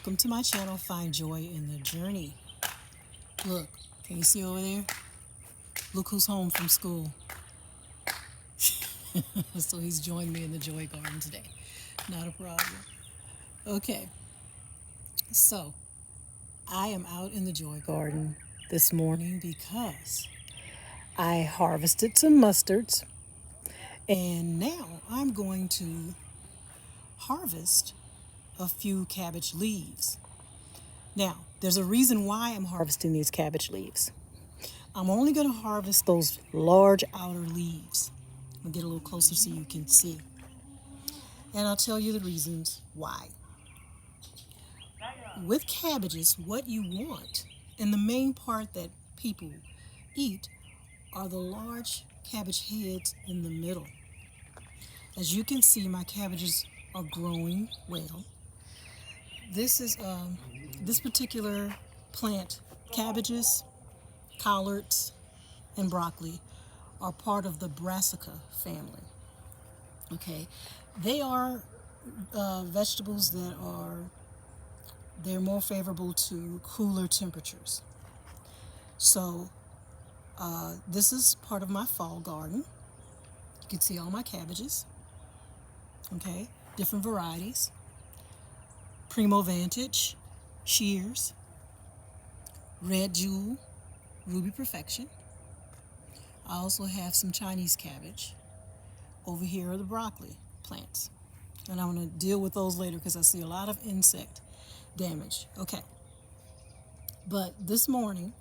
Welcome to my channel, Find Joy in the Journey. Look, can you see over there? Look who's home from school. So he's joined me in the Joy Garden today. Not a problem. Okay, so I am out in the Joy Garden this morning because I harvested some mustards and now I'm going to harvest a few cabbage leaves. Now, there's a reason why I'm harvesting these cabbage leaves. I'm only going to harvest those large outer leaves. I'll get a little closer so you can see. And I'll tell you the reasons why. With cabbages, what you want, and the main part that people eat, are the large cabbage heads in the middle. As you can see, my cabbages are growing well. This particular plant, cabbages, collards, and broccoli, are part of the brassica family. Okay, they are vegetables they're more favorable to cooler temperatures. So this is part of my fall garden. You can see all my cabbages. Okay, different varieties. Primo Vantage, Shears, Red Jewel, Ruby Perfection. I also have some Chinese cabbage. Over here are the broccoli plants. And I'm going to deal with those later because I see a lot of insect damage. Okay. But this morning,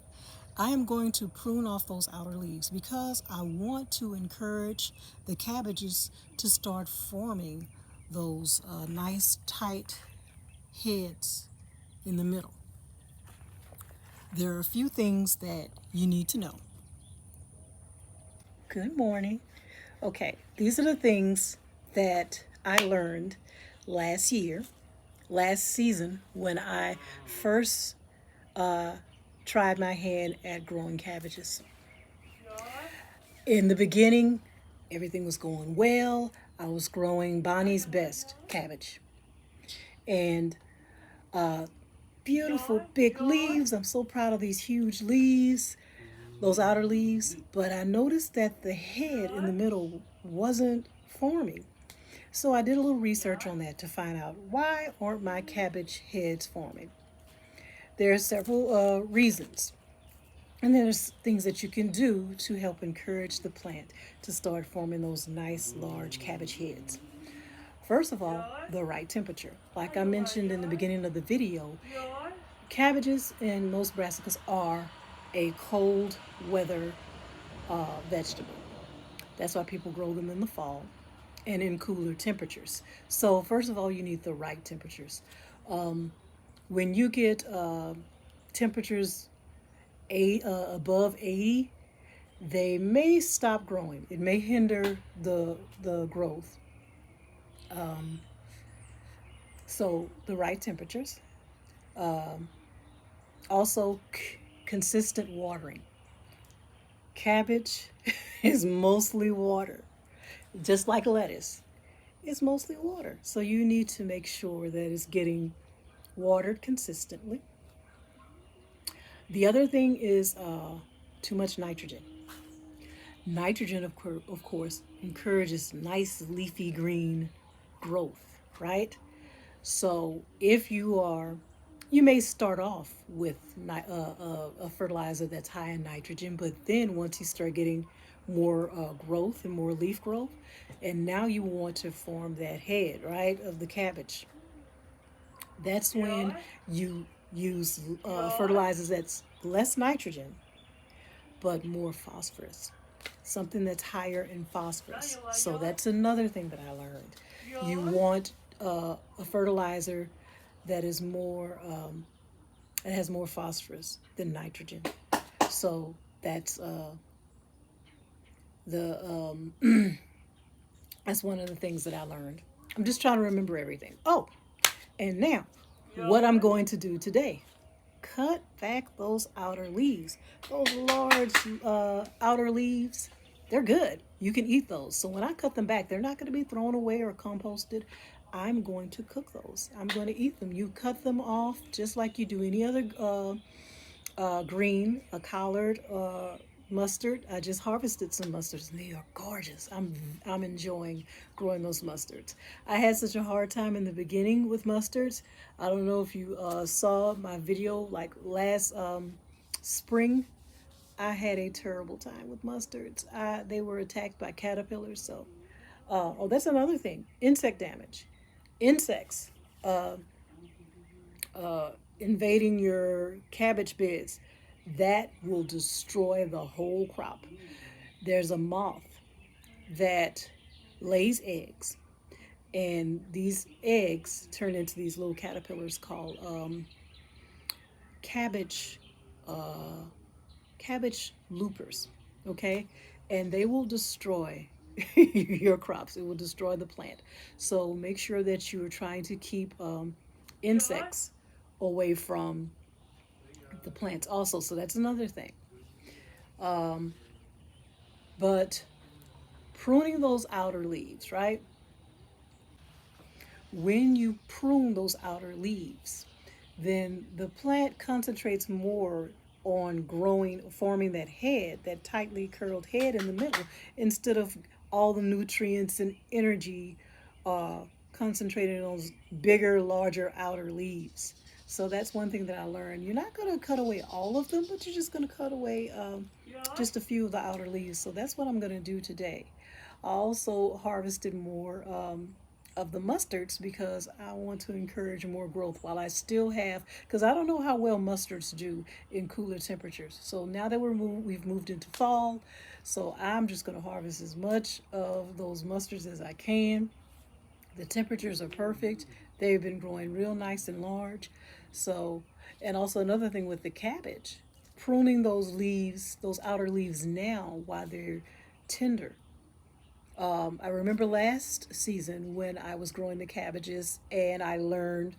I am going to prune off those outer leaves because I want to encourage the cabbages to start forming those nice tight heads in the middle. There are a few things that you need to know. Good morning. Okay, these are the things that I learned last season, when I first tried my hand at growing cabbages. In the beginning, everything was going well. I was growing Bonnie's Best cabbage. And beautiful big leaves. I'm so proud of these huge leaves, those outer leaves. But I noticed that the head in the middle wasn't forming. So I did a little research on that to find out why aren't my cabbage heads forming. There are several reasons. And there's things that you can do to help encourage the plant to start forming those nice large cabbage heads. First of all, the right temperature. Like I mentioned in the beginning of the video, cabbages and most brassicas are a cold weather vegetable. That's why people grow them in the fall and in cooler temperatures. So first of all, you need the right temperatures. When you get temperatures above 80, they may stop growing. It may hinder the growth. So the right temperatures. Also, consistent watering. Cabbage is mostly water, just like lettuce. It's mostly water. So you need to make sure that it's getting watered consistently. The other thing is too much nitrogen. Nitrogen, of course, encourages nice leafy green growth, right? So if you may start off with a fertilizer that's high in nitrogen, but then once you start getting more growth and more leaf growth, and now you want to form that head, right, of the cabbage, that's when you use fertilizers that's less nitrogen but more phosphorus, something that's higher in phosphorus. So that's another thing that I learned. You want a fertilizer that is more that has more phosphorus than nitrogen. So that's that's one of the things that I learned. I'm just trying to remember everything. Oh, and now what I'm going to do today: cut back those outer leaves. Those large outer leaves, they're good. You can eat those. So when I cut them back, they're not going to be thrown away or composted. I'm going to cook those. I'm going to eat them. You cut them off just like you do any other green, a collard, mustard. I just harvested some mustards and they are gorgeous. I'm enjoying growing those mustards. I had such a hard time in the beginning with mustards. I don't know if you saw my video like last spring. I had a terrible time with mustards. They were attacked by caterpillars. So, oh, that's another thing. Insect damage. Insects invading your cabbage beds. That will destroy the whole crop. There's a moth that lays eggs, and these eggs turn into these little caterpillars called cabbage uh, cabbage loopers. Okay, and they will destroy your crops. It will destroy the plant. So make sure that you are trying to keep insects away from the plants also. So that's another thing. Um, but pruning those outer leaves, right? When you prune those outer leaves, then the plant concentrates more on growing, forming that head, that tightly curled head in the middle, instead of all the nutrients and energy uh, concentrated on those bigger, larger outer leaves. So that's one thing that I learned. You're not going to cut away all of them, but you're just going to cut away just a few of the outer leaves. So that's what I'm going to do today. I also harvested more of the mustards because I want to encourage more growth while I still have, because I don't know how well mustards do in cooler temperatures. So now that we've moved into fall, so I'm just going to harvest as much of those mustards as I can. The temperatures are perfect. They've been growing real nice and large. So, and also another thing with the cabbage, pruning those leaves, those outer leaves now while they're tender. I remember last season when I was growing the cabbages and I learned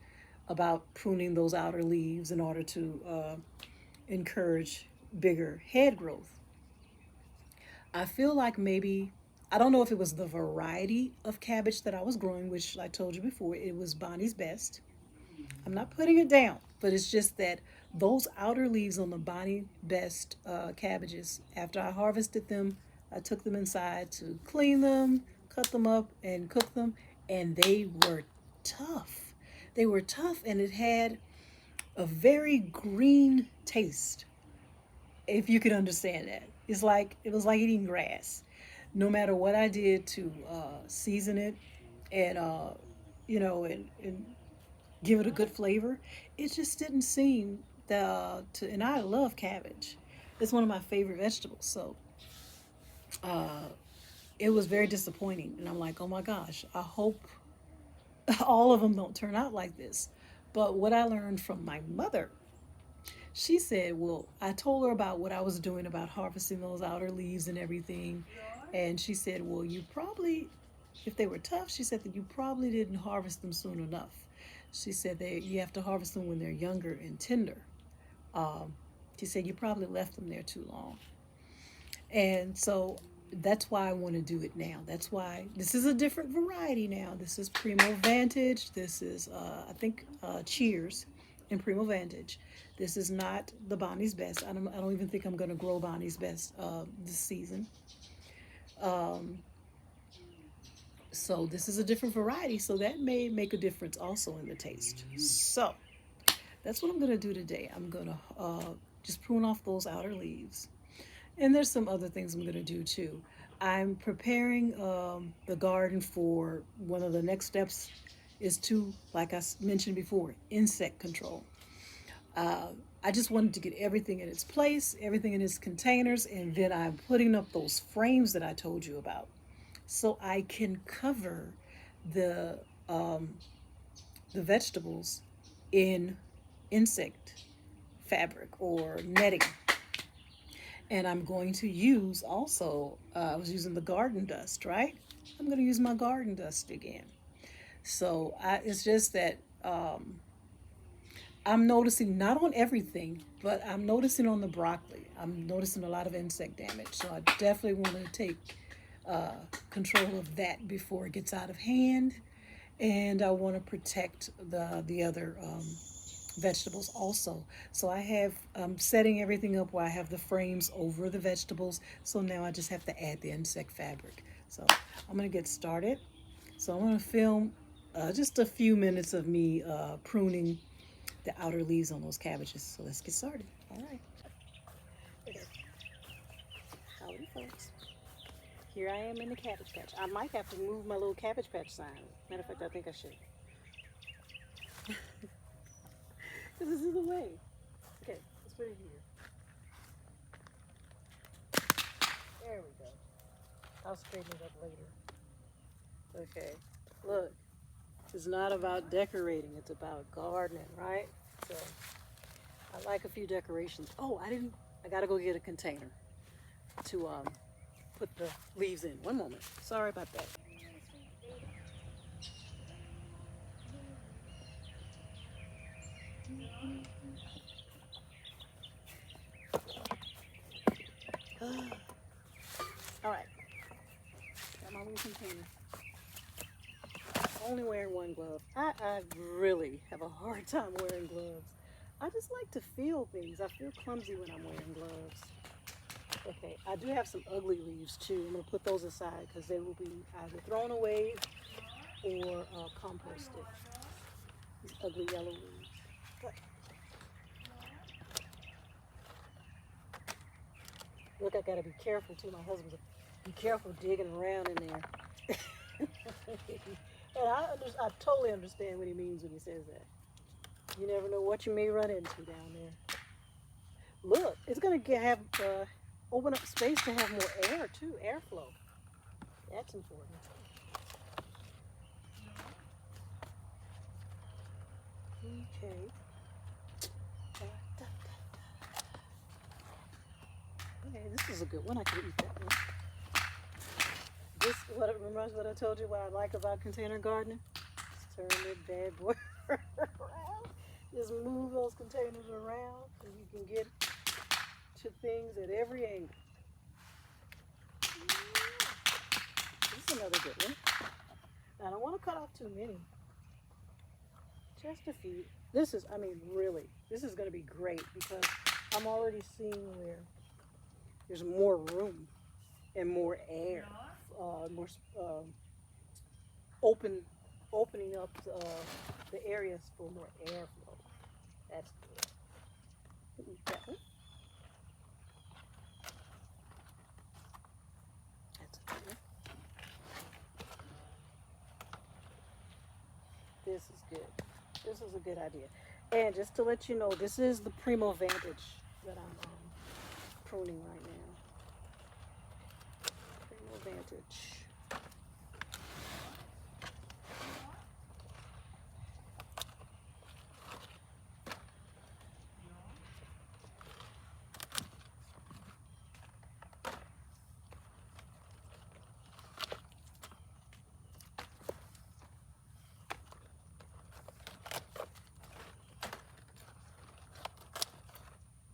about pruning those outer leaves in order to encourage bigger head growth. I feel like maybe, I don't know if it was the variety of cabbage that I was growing, which I told you before, it was Bonnie's Best. I'm not putting it down, but it's just that those outer leaves on the Bonnie Best cabbages, after I harvested them, I took them inside to clean them, cut them up, and cook them, and they were tough. They were tough, and it had a very green taste, if you could understand that. It's like it was like eating grass. No matter what I did to season it and and give it a good flavor, it just didn't seem to. And I love cabbage; it's one of my favorite vegetables. So uh, it was very disappointing, and I'm like, oh my gosh, I hope all of them don't turn out like this. But what I learned from my mother, she said, well, I told her about what I was doing about harvesting those outer leaves and everything. And she said, well, you probably, if they were tough, she said that you probably didn't harvest them soon enough. She said that you have to harvest them when they're younger and tender. Um, she said you probably left them there too long. And so that's why I want to do it now. That's why this is a different variety now. This is Primo Vantage. This is, I think, Cheers and Primo Vantage. This is not the Bonnie's Best. I don't even think I'm going to grow Bonnie's Best this season. Um, so this is a different variety. So that may make a difference also in the taste. So that's what I'm going to do today. I'm going to just prune off those outer leaves. And there's some other things I'm going to do too. I'm preparing the garden for one of the next steps is to, like I mentioned before, insect control. Uh, I just wanted to get everything in its place, everything in its containers, and then I'm putting up those frames that I told you about so I can cover the um, the vegetables in insect fabric or netting. And I'm going to use also, I was using the garden dust, right? I'm going to use my garden dust again. So it's just that I'm noticing, not on everything, but I'm noticing on the broccoli. I'm noticing a lot of insect damage. So I definitely want to take control of that before it gets out of hand. and I want to protect the other vegetables also. So I have setting everything up where I have the frames over the vegetables. So now I just have to add the insect fabric. So I'm gonna get started. So I'm gonna film just a few minutes of me pruning the outer leaves on those cabbages. So let's get started. All right. Okay. Howdy, folks. Here I am in the cabbage patch. I might have to move my little cabbage patch sign. Matter of fact, I think I should. Because this is the way. Okay, let's put it here. There we go. I'll straighten it up later. Okay, look. It's not about decorating. It's about gardening, right? So I like a few decorations. Oh, I gotta go get a container to put the leaves in. One moment. Sorry about that. All right. Got my little container. Only wearing one glove. I really have a hard time wearing gloves. I just like to feel things. I feel clumsy when I'm wearing gloves. Okay, I do have some ugly leaves too. I'm going to put those aside because they will be either thrown away or composted. These ugly yellow leaves. But, look, I got to be careful too. My husband's like, be careful digging around in there. And I totally understand what he means when he says that. You never know what you may run into down there. Look, it's going to have open up space to have more air too, airflow. That's important. Okay. Okay, this is a good one. I can eat that one. Remember what I told you what I like about container gardening? Just turn that bad boy around. Just move those containers around and you can get to things at every angle. This is another good one. I don't want to cut off too many. Just a few. This is going to be great because I'm already seeing where there's more room and more air, more opening up the areas for more airflow. That's good. Eat that one. That's a good one. This is good. This is a good idea. And just to let you know, this is the Primo Vantage that I'm pruning right now. Primo Vantage.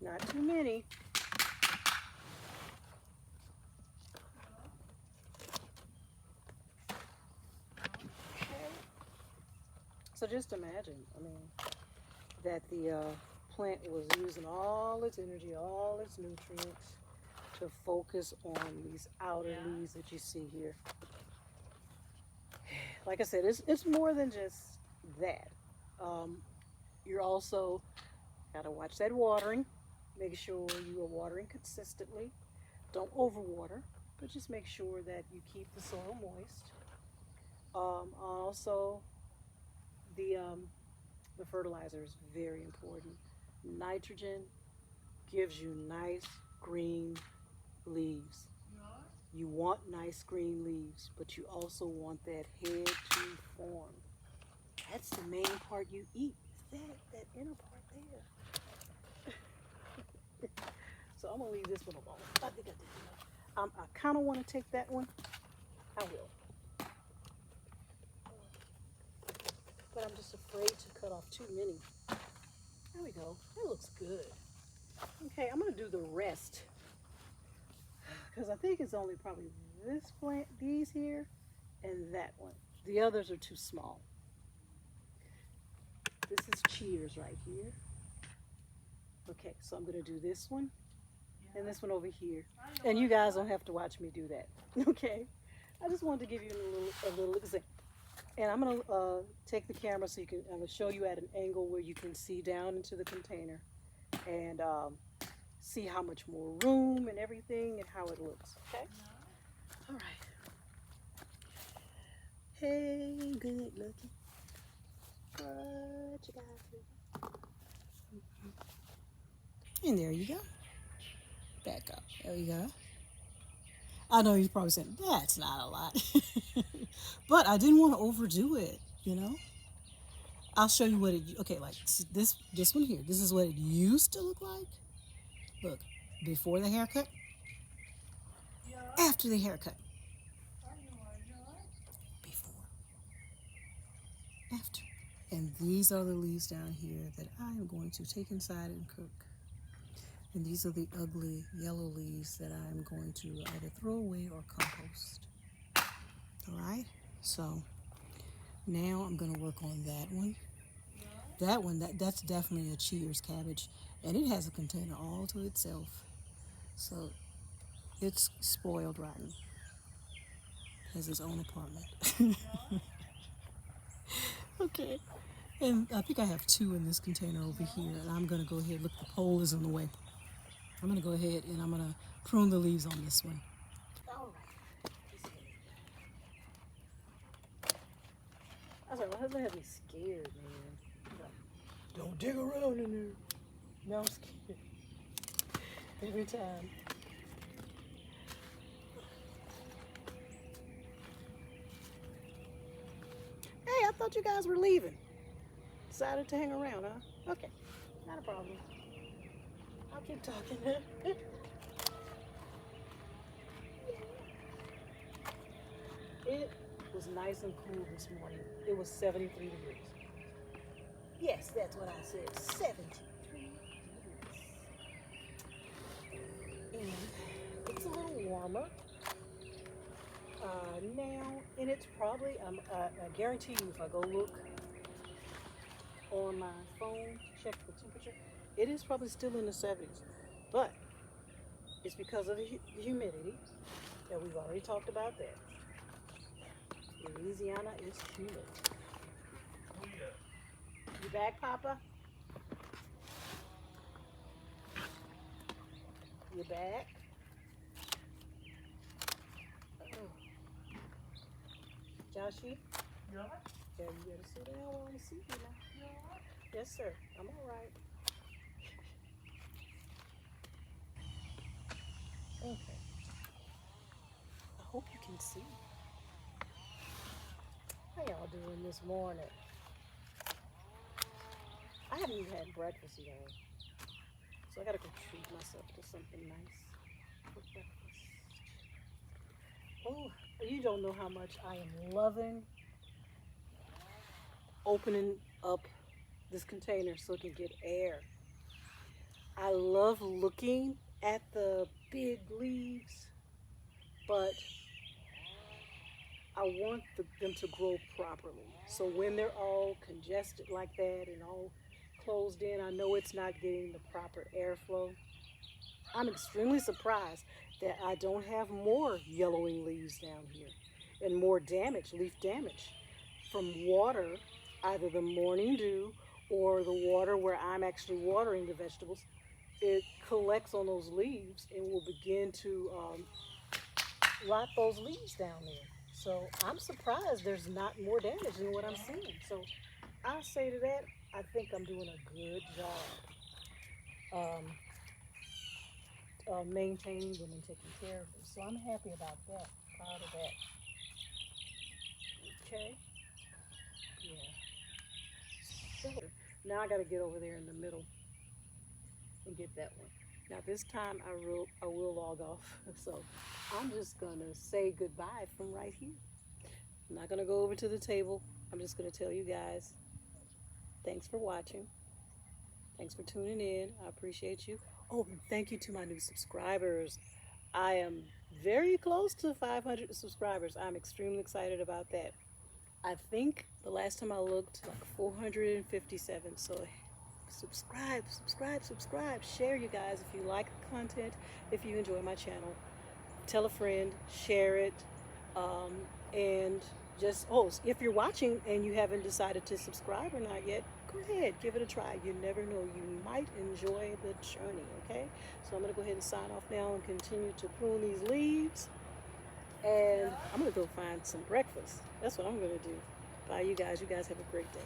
Not too many. Okay. So just imagine, that the plant was using all its energy, all its nutrients to focus on these outer leaves that you see here. Like I said, it's more than just that. You're also got to watch that watering. Make sure you are watering consistently. Don't overwater, but just make sure that you keep the soil moist. Also, the fertilizer is very important. Nitrogen gives you nice green leaves. You want nice green leaves, but you also want that head to form. That's the main part you eat. Is that inner part there? So I'm gonna leave this one alone. I think I did enough. I kind of want to take that one. I will. But I'm just afraid to cut off too many. There we go. That looks good. Okay, I'm gonna do the rest because I think it's only probably this plant, these here, and that one. The others are too small. This is cheers right here. Okay, so I'm gonna do this one and this one over here. And you guys don't have to watch me do that, okay? I just wanted to give you a little example. And I'm gonna take the camera so I'm gonna show you at an angle where you can see down into the container and see how much more room and everything and how it looks, okay? All right. Hey, good looking. What you got? And there you go. Back up. There you go. I know you're probably saying, that's not a lot. But I didn't want to overdo it, you know? I'll show you what it, okay, like this one here. This is what it used to look like. Look, before the haircut, after the haircut. Before, after. And these are the leaves down here that I am going to take inside and cook. And these are the ugly yellow leaves that I'm going to either throw away or compost. All right, so now I'm going to work on that one. That one, that's definitely a Cheers cabbage. And it has a container all to itself. So it's spoiled rotten. Has its own apartment. Okay. And I think I have 2 in this container over here. And I'm going to go ahead. Look, the pole is in the way. I'm going to go ahead and I'm going to prune the leaves on this one. All right. I was like, my husband had me scared, man. Don't dig around in there. Now I'm scared. Every time. Hey, I thought you guys were leaving. Decided to hang around, huh? Okay, not a problem. I'll keep talking. It was nice and cool this morning. It was 73 degrees. Yes, that's what I said, 73 degrees. And it's a little warmer now, and it's probably, I guarantee you if I go look on my phone, check the temperature, it is probably still in the 70s, but it's because of the humidity that we've already talked about that. Louisiana is humid. You back, Papa? You back? Joshy? Yeah. Yeah, you better sit down while I see you now. Yeah. Yes, sir. I'm all right. Okay. I hope you can see. How y'all doing this morning? I haven't even had breakfast yet, so I gotta go treat myself to something nice for breakfast. Oh, you don't know how much I am loving opening up this container so it can get air. I love looking at the big leaves, but I want them to grow properly. So when they're all congested like that and all closed in, I know it's not getting the proper airflow. I'm extremely surprised that I don't have more yellowing leaves down here and more damage, leaf damage from water, either the morning dew or the water where I'm actually watering the vegetables. It collects on those leaves and will begin to rot those leaves down there. So I'm surprised there's not more damage than what I'm seeing. So I say to that, I think I'm doing a good job maintaining them and taking care of them. So I'm happy about that, proud of that. Okay. Yeah. So now I got to get over there in the middle and get that one. Now this time I will log off. So I'm just gonna say goodbye from right here. I'm not gonna go over to the table. I'm just gonna tell you guys, thanks for watching. Thanks for tuning in. I appreciate you. Oh, and thank you to my new subscribers. I am very close to 500 subscribers. I'm extremely excited about that. I think the last time I looked, like 457. So subscribe, subscribe, subscribe. Share, you guys, if you like the content, if you enjoy my channel. Tell a friend, share it, and just, oh, if you're watching and you haven't decided to subscribe or not yet, go ahead, give it a try. You never know, you might enjoy the journey. Okay, so I'm gonna go ahead and sign off now and continue to prune these leaves, and I'm gonna go find some breakfast. That's what I'm gonna do. Bye, you guys. You guys have a great day.